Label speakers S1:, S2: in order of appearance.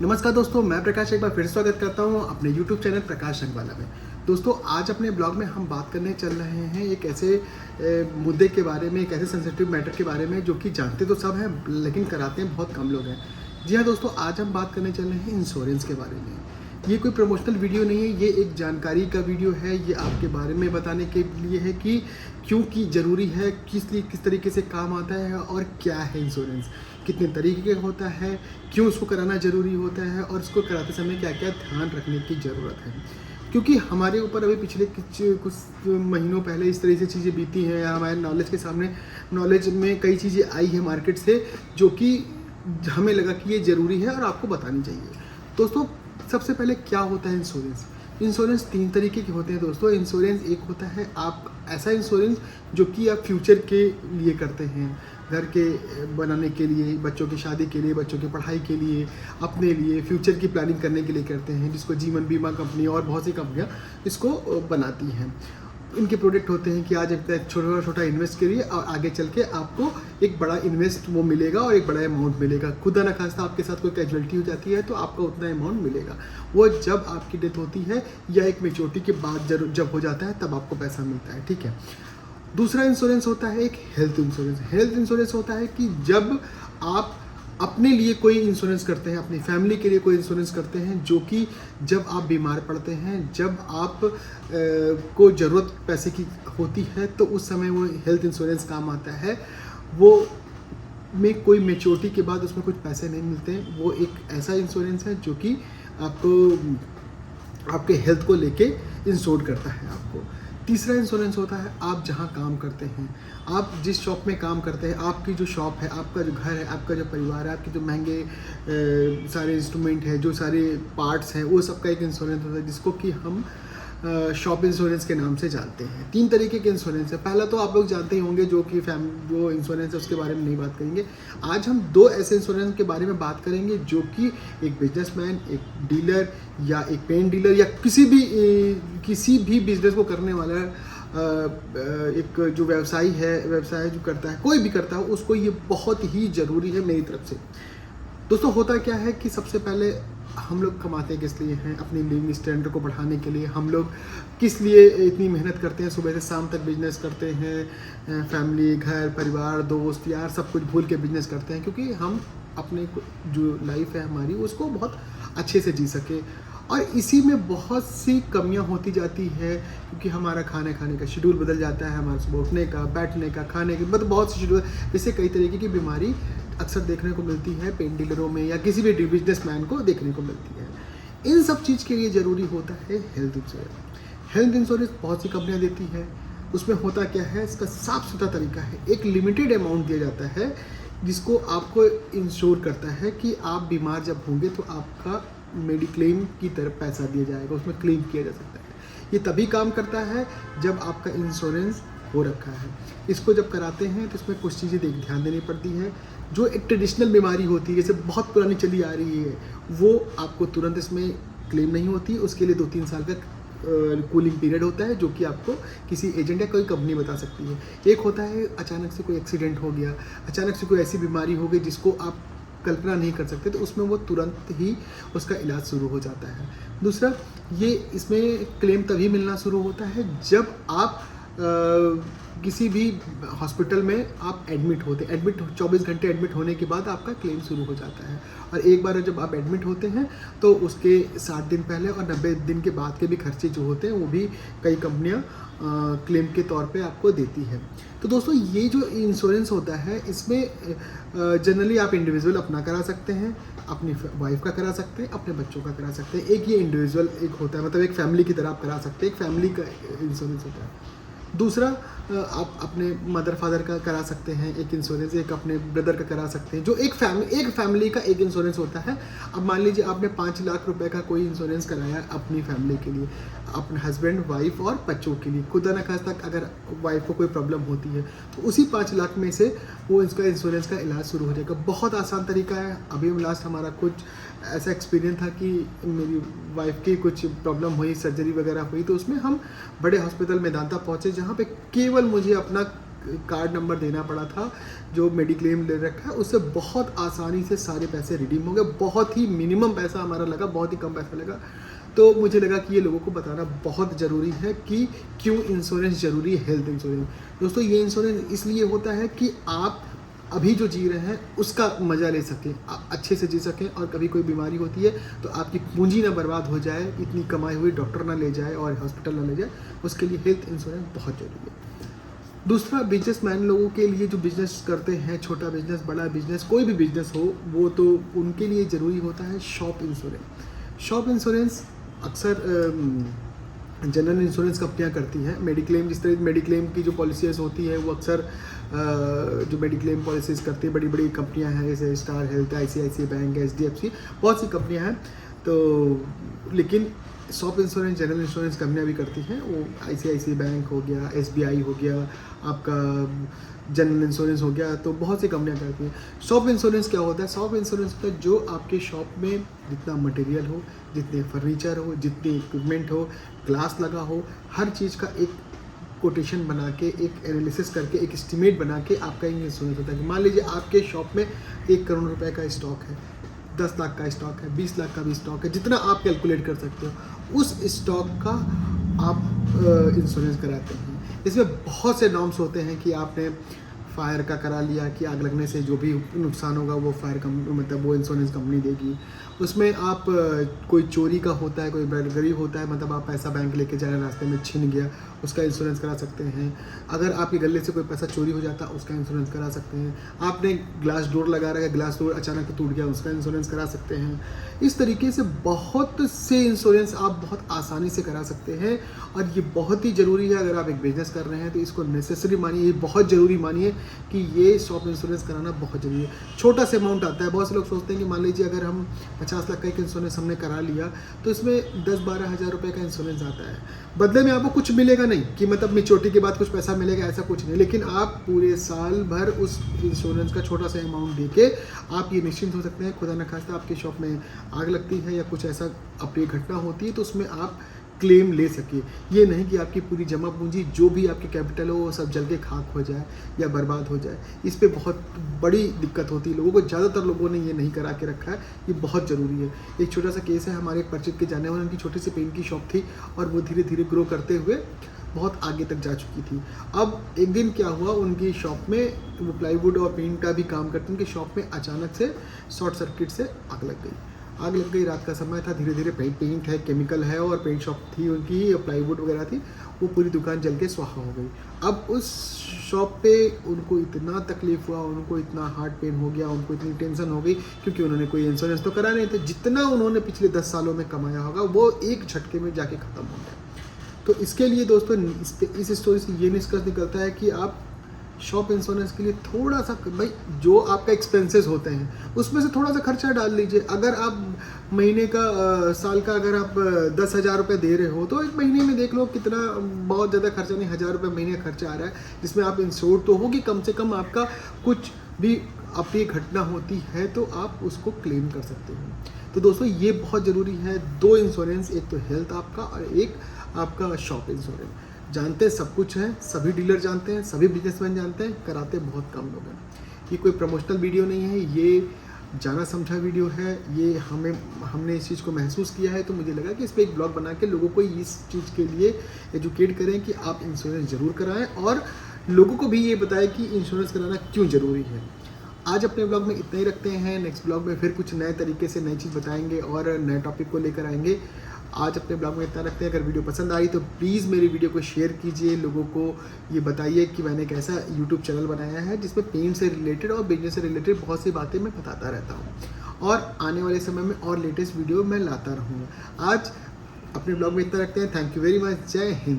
S1: नमस्कार दोस्तों, मैं प्रकाश एक बार फिर स्वागत करता हूं अपने YouTube चैनल प्रकाश रंगवाला में। दोस्तों, आज अपने ब्लॉग में हम बात करने चल रहे हैं एक ऐसे मुद्दे के बारे में, एक ऐसे सेंसिटिव मैटर के बारे में जो कि जानते तो सब हैं लेकिन कराते हैं बहुत कम लोग हैं। जी हाँ दोस्तों, आज हम बात करने चल रहे हैं इंश्योरेंस के बारे में। ये कोई प्रमोशनल वीडियो नहीं है, ये एक जानकारी का वीडियो है। ये आपके बारे में बताने के लिए है कि क्यों की ज़रूरी है, किस तरीके से काम आता है और क्या है इंश्योरेंस, कितने तरीके का होता है, क्यों उसको कराना ज़रूरी होता है और उसको कराते समय क्या क्या ध्यान रखने की ज़रूरत है। क्योंकि हमारे ऊपर अभी पिछले कुछ महीनों पहले इस तरह से चीज़ें बीती हैं, हमारे नॉलेज में कई चीज़ें आई हैं मार्केट से, जो कि हमें लगा कि ये ज़रूरी है और आपको बतानी चाहिए। दोस्तों, सबसे पहले क्या होता है इंश्योरेंस? इंश्योरेंस 3 तरीके के होते हैं दोस्तों। इंश्योरेंस एक होता है आप ऐसा इंश्योरेंस जो कि आप फ्यूचर के लिए करते हैं, घर के बनाने के लिए, बच्चों की शादी के लिए, बच्चों की पढ़ाई के लिए, अपने लिए, फ्यूचर की प्लानिंग करने के लिए करते हैं, जिसको जीवन बीमा कंपनी और बहुत सी कंपनियां इसको बनाती हैं। इनके प्रोडक्ट होते हैं कि आज एक छोटा छोटा इन्वेस्ट करिए और आगे चल के आपको एक बड़ा इन्वेस्ट वो मिलेगा और एक बड़ा अमाउंट मिलेगा। खुदा न खास्ता आपके साथ कोई कैजुअलिटी हो जाती है तो आपका उतना अमाउंट मिलेगा। वो जब आपकी डेथ होती है या एक मेच्योरिटी के बाद जब हो जाता है तब आपको पैसा मिलता है, ठीक है। दूसरा इंश्योरेंस होता है एक हेल्थ इंश्योरेंस। हेल्थ इंश्योरेंस होता है कि जब आप अपने लिए कोई इंश्योरेंस करते हैं, अपनी फैमिली के लिए कोई इंश्योरेंस करते हैं, जो कि जब आप बीमार पड़ते हैं, जब आप को ज़रूरत पैसे की होती है तो उस समय वो हेल्थ इंश्योरेंस काम आता है। वो में कोई मेच्योरिटी के बाद उसमें कुछ पैसे नहीं मिलते हैं। वो एक ऐसा इंश्योरेंस है जो कि आपको आपके हेल्थ को लेके इंश्योर करता है आपको। तीसरा इंश्योरेंस होता है आप जहाँ काम करते हैं, आप जिस शॉप में काम करते हैं, आपकी जो शॉप है, आपका जो घर है, आपका जो परिवार है, आपके जो महंगे सारे इंस्ट्रूमेंट हैं, जो सारे पार्ट्स हैं, वो सबका एक इंश्योरेंस होता है जिसको कि हम शॉप इंश्योरेंस के नाम से जानते हैं। 3 तरीके के इंश्योरेंस है। पहला तो आप लोग जानते ही होंगे जो कि जो इंश्योरेंस है उसके बारे में नहीं बात करेंगे। आज हम 2 ऐसे इंश्योरेंस के बारे में बात करेंगे जो कि एक बिजनेसमैन, एक डीलर या एक पेन डीलर या किसी भी बिजनेस को करने वाला एक जो व्यवसाय जो करता है, कोई भी करता है, उसको ये बहुत ही ज़रूरी है मेरी तरफ से। दोस्तों, होता क्या है कि सबसे पहले हम लोग कमाते किस लिए हैं? अपनी लिविंग स्टैंडर्ड को बढ़ाने के लिए। हम लोग किस लिए इतनी मेहनत करते हैं, सुबह से शाम तक बिजनेस करते हैं, फैमिली, घर, परिवार, दोस्त यार सब कुछ भूल के बिजनेस करते हैं, क्योंकि हम अपने जो लाइफ है हमारी उसको बहुत अच्छे से जी सके। और इसी में बहुत सी कमियां होती जाती है, क्योंकि हमारा खाने का शेड्यूल बदल जाता है, हमारा सुबह उठने का, बैठने का, खाने के, मतलब बहुत सी शेड्यूल, जिससे कई तरीके की बीमारी अक्सर देखने को मिलती है पेन डीलरों में या किसी भी बिजनेसमैन को देखने को मिलती है। इन सब चीज़ के लिए ज़रूरी होता है हेल्थ इंश्योरेंस। हेल्थ इंश्योरेंस बहुत सी कंपनियां देती है। उसमें होता क्या है, इसका साफ सुथरा तरीका है। एक लिमिटेड अमाउंट दिया जाता है जिसको आपको इंश्योर करता है कि आप बीमार जब होंगे तो आपका मेडिक्लेम की तरफ पैसा दिया जाएगा, उसमें क्लेम किया जा सकता है। ये तभी काम करता है जब आपका इंश्योरेंस हो रखा है। इसको जब कराते हैं तो इसमें कुछ चीज़ें ध्यान देनी पड़ती है। जो एक ट्रेडिशनल बीमारी होती है, जैसे बहुत पुरानी चली आ रही है, वो आपको तुरंत इसमें क्लेम नहीं होती। उसके लिए 2-3 साल का कूलिंग पीरियड होता है, जो कि आपको किसी एजेंट या कोई कंपनी बता सकती है। एक होता है अचानक से कोई एक्सीडेंट हो गया, अचानक से कोई ऐसी बीमारी हो गई जिसको आप कल्पना नहीं कर सकते, तो उसमें वो तुरंत ही उसका इलाज शुरू हो जाता है। दूसरा, ये इसमें क्लेम तभी मिलना शुरू होता है जब आप किसी भी हॉस्पिटल में आप एडमिट 24 घंटे एडमिट होने के बाद आपका क्लेम शुरू हो जाता है। और एक बार जब आप एडमिट होते हैं तो उसके 60 दिन पहले और 90 दिन के बाद के भी खर्चे जो होते हैं वो भी कई कंपनियां क्लेम के तौर पे आपको देती है। तो दोस्तों, ये जो इंश्योरेंस होता है इसमें जनरली आप इंडिविजुअल अपना करा सकते हैं, अपनी वाइफ का करा सकते हैं, अपने बच्चों का करा सकते हैं। एक ये इंडिविजुअल एक होता है, मतलब एक फैमिली की तरह आप करा सकते हैं, एक फैमिली का इंश्योरेंस होता है। दूसरा, आप अपने मदर फादर का करा सकते हैं एक इंश्योरेंस, एक अपने ब्रदर का करा सकते हैं, जो एक फैमिली का एक इंश्योरेंस होता है। अब मान लीजिए आपने 5 लाख रुपए का कोई इंश्योरेंस कराया अपनी फैमिली के लिए, अपने हस्बैंड, वाइफ और बच्चों के लिए। खुदा न खास्ता अगर वाइफ को कोई प्रॉब्लम होती है तो उसी 5 लाख में से वो इसका इंश्योरेंस का इलाज शुरू हो जाएगा। बहुत आसान तरीका है। अभी लास्ट हमारा कुछ ऐसा एक्सपीरियंस था कि मेरी वाइफ की कुछ प्रॉब्लम हुई, सर्जरी वगैरह हुई, तो उसमें हम बड़े हॉस्पिटल मेदांता पहुँचे, जहाँ पे केवल मुझे अपना कार्ड नंबर देना पड़ा था जो मेडिक्लेम ले रखा है, उससे बहुत आसानी से सारे पैसे रिडीम हो गए। बहुत ही मिनिमम पैसा हमारा लगा, बहुत ही कम पैसा लगा। तो मुझे लगा कि ये लोगों को बताना बहुत ज़रूरी है कि क्यों इंश्योरेंस ज़रूरी है, हेल्थ इंश्योरेंस। दोस्तों ये इंश्योरेंस इसलिए होता है कि आप अभी जो जी रहे हैं उसका मज़ा ले सकें, आप अच्छे से जी सकें, और कभी कोई बीमारी होती है तो आपकी पूंजी ना बर्बाद हो जाए, इतनी कमाई हुई डॉक्टर ना ले जाए और हॉस्पिटल ना ले जाए, उसके लिए हेल्थ इंश्योरेंस बहुत ज़रूरी है। दूसरा, बिजनेसमैन लोगों के लिए जो बिजनेस करते हैं, छोटा बिजनेस, बड़ा बिजनेस, कोई भी बिजनेस हो, वो तो उनके लिए ज़रूरी होता है शॉप इंश्योरेंस। शॉप इंश्योरेंस अक्सर जनरल इंश्योरेंस कंपनियां करती हैं। मेडिक्लेम, जिस तरह मेडिक्लेम की जो पॉलिसीज़ होती है वो अक्सर जो मेडिक्लेम पॉलिसीज़ करती है बड़ी बड़ी कंपनियां हैं, जैसे star health, ICICI bank, HDFC, बहुत सी कंपनियां हैं। तो लेकिन शॉप इंश्योरेंस जनरल इंश्योरेंस कंपनियां भी करती हैं। वो ICICI बैंक हो गया, SBI हो गया, आपका जनरल इंश्योरेंस हो गया, तो बहुत सी कंपनियां करती हैं। शॉप इंश्योरेंस क्या होता है? शॉप इंश्योरेंस होता है जो आपके शॉप में जितना मटेरियल हो, जितने फर्नीचर हो, जितनी इक्विपमेंट हो, ग्लास लगा हो, हर चीज़ का एक कोटेशन बना के, एक एनालिसिस करके, एक एस्टिमेट बना के आपका इंश्योरेंस होता है। कि मान लीजिए आपके शॉप में 1 करोड़ रुपए का स्टॉक है, 10 लाख का स्टॉक है, 20 लाख का भी स्टॉक है, जितना आप कैलकुलेट कर सकते हो, उस स्टॉक का आप इंश्योरेंस कराते हैं। इसमें बहुत से नॉर्म्स होते हैं कि आपने फायर का करा लिया कि आग लगने से जो भी नुकसान होगा वो फायर कंपनी, मतलब वो इंश्योरेंस कंपनी देगी। उसमें आप कोई चोरी का होता है, कोई बर्गलरी होता है, मतलब आप पैसा बैंक लेके जा रहे हैं, रास्ते में छिन गया, उसका इंश्योरेंस करा सकते हैं। अगर आपके गले से कोई पैसा चोरी हो जाता है, उसका इंश्योरेंस करा सकते हैं। आपने ग्लास डोर लगा रखा है, ग्लास डोर अचानक टूट गया, उसका इंश्योरेंस करा सकते हैं। इस तरीके से बहुत से इंश्योरेंस आप बहुत आसानी से करा सकते हैं, और ये बहुत ही ज़रूरी है। अगर आप एक बिजनेस कर रहे हैं तो इसको नेसेसरी मानिए, बहुत ज़रूरी मानिए कि ये शॉप इंश्योरेंस कराना बहुत ज़रूरी है। छोटा सा अमाउंट आता है, बहुत से लोग सोचते हैं कि मान लीजिए अगर हम 50 लाख का एक इंश्योरेंस हमने करा लिया तो इसमें 10-12 हज़ार रुपये का इंश्योरेंस आता है, बदले में आपको कुछ मिलेगा नहीं, कि मतलब मैच्योरिटी के बाद कुछ पैसा मिलेगा, ऐसा कुछ नहीं। लेकिन आप पूरे साल भर उस इंश्योरेंस का छोटा सा अमाउंट देके आप ये निश्चिंत हो सकते हैं, खुदा न खास्ता आपकी शॉप में आग लगती है या कुछ ऐसा अप्रिय घटना होती है तो उसमें आप क्लेम ले सके। ये नहीं कि आपकी पूरी जमा पूंजी, जो भी आपके कैपिटल हो, वो सब जल के खाक हो जाए या बर्बाद हो जाए। इस पे बहुत बड़ी दिक्कत होती है लोगों को। ज़्यादातर लोगों ने ये नहीं करा के रखा है, ये बहुत ज़रूरी है। एक छोटा सा केस है, हमारे एक परिचित के जाने वाले, उनकी छोटी सी पेन की शॉप थी और वो धीरे धीरे ग्रो करते हुए बहुत आगे तक जा चुकी थी। अब एक दिन क्या हुआ, उनकी शॉप में, वो प्लाईवुड और पेंट का भी काम करते हैं, उनकी शॉप में अचानक से शॉर्ट सर्किट से आग लग गई। आग लग गई, रात का समय था, धीरे धीरे पेंट है, केमिकल है, और पेंट शॉप थी उनकी, प्लाईवुड वगैरह थी, वो पूरी दुकान जल के स्वाहा हो गई। अब उस शॉप पे उनको इतना तकलीफ हुआ, उनको इतना हार्ट पेन हो गया, उनको इतनी टेंशन हो गई, क्योंकि उन्होंने कोई इंश्योरेंस तो करा नहीं था। जितना उन्होंने पिछले 10 सालों में कमाया होगा वो एक झटके में जाके ख़त्म हो गया। तो इसके लिए दोस्तों इस स्टोरी से ये निष्कर्ष निकलता है कि आप शॉप इंश्योरेंस के लिए थोड़ा सा, भाई जो आपका एक्सपेंसेस होते हैं उसमें से थोड़ा सा खर्चा डाल लीजिए। अगर आप महीने का साल का अगर आप 10,000 रुपये दे रहे हो तो एक महीने में देख लो कितना, बहुत ज़्यादा खर्चा नहीं, 1,000 रुपये महीने का खर्चा आ रहा है, जिसमें आप इंश्योर तो होगी, कम से कम आपका कुछ भी आपकी घटना होती है तो आप उसको क्लेम कर सकते हो। तो दोस्तों ये बहुत ज़रूरी है, 2 इंश्योरेंस, एक तो हेल्थ आपका और एक आपका शॉप इंश्योरेंस। जानते हैं सब कुछ है, सभी डीलर जानते हैं, सभी बिजनेसमैन जानते हैं, कराते बहुत कम लोग हैं। ये कोई प्रमोशनल वीडियो नहीं है, ये जाना समझा वीडियो है। ये हमने इस चीज़ को महसूस किया है, तो मुझे लगा कि इस पर एक ब्लॉग बना के लोगों को इस चीज़ के लिए एजुकेट करें कि आप इंश्योरेंस ज़रूर कराएं, और लोगों को भी ये बताएं कि इंश्योरेंस कराना क्यों ज़रूरी है। आज अपने ब्लॉग में इतना ही रखते हैं। नेक्स्ट ब्लॉग में फिर कुछ नए तरीके से नई चीज़ बताएंगे और नए टॉपिक को लेकर आएंगे। आज अपने ब्लॉग में इतना रखते हैं। अगर वीडियो पसंद आई तो प्लीज़ मेरी वीडियो को शेयर कीजिए, लोगों को ये बताइए कि मैंने एक ऐसा यूट्यूब चैनल बनाया है जिसमें पेंट से रिलेटेड और बिजनेस से रिलेटेड बहुत सी बातें मैं बताता रहता हूँ, और आने वाले समय में और लेटेस्ट वीडियो मैं लाता रहूँगा। आज अपने ब्लॉग में इतना रखते हैं। Thank you very much. जय हिंद।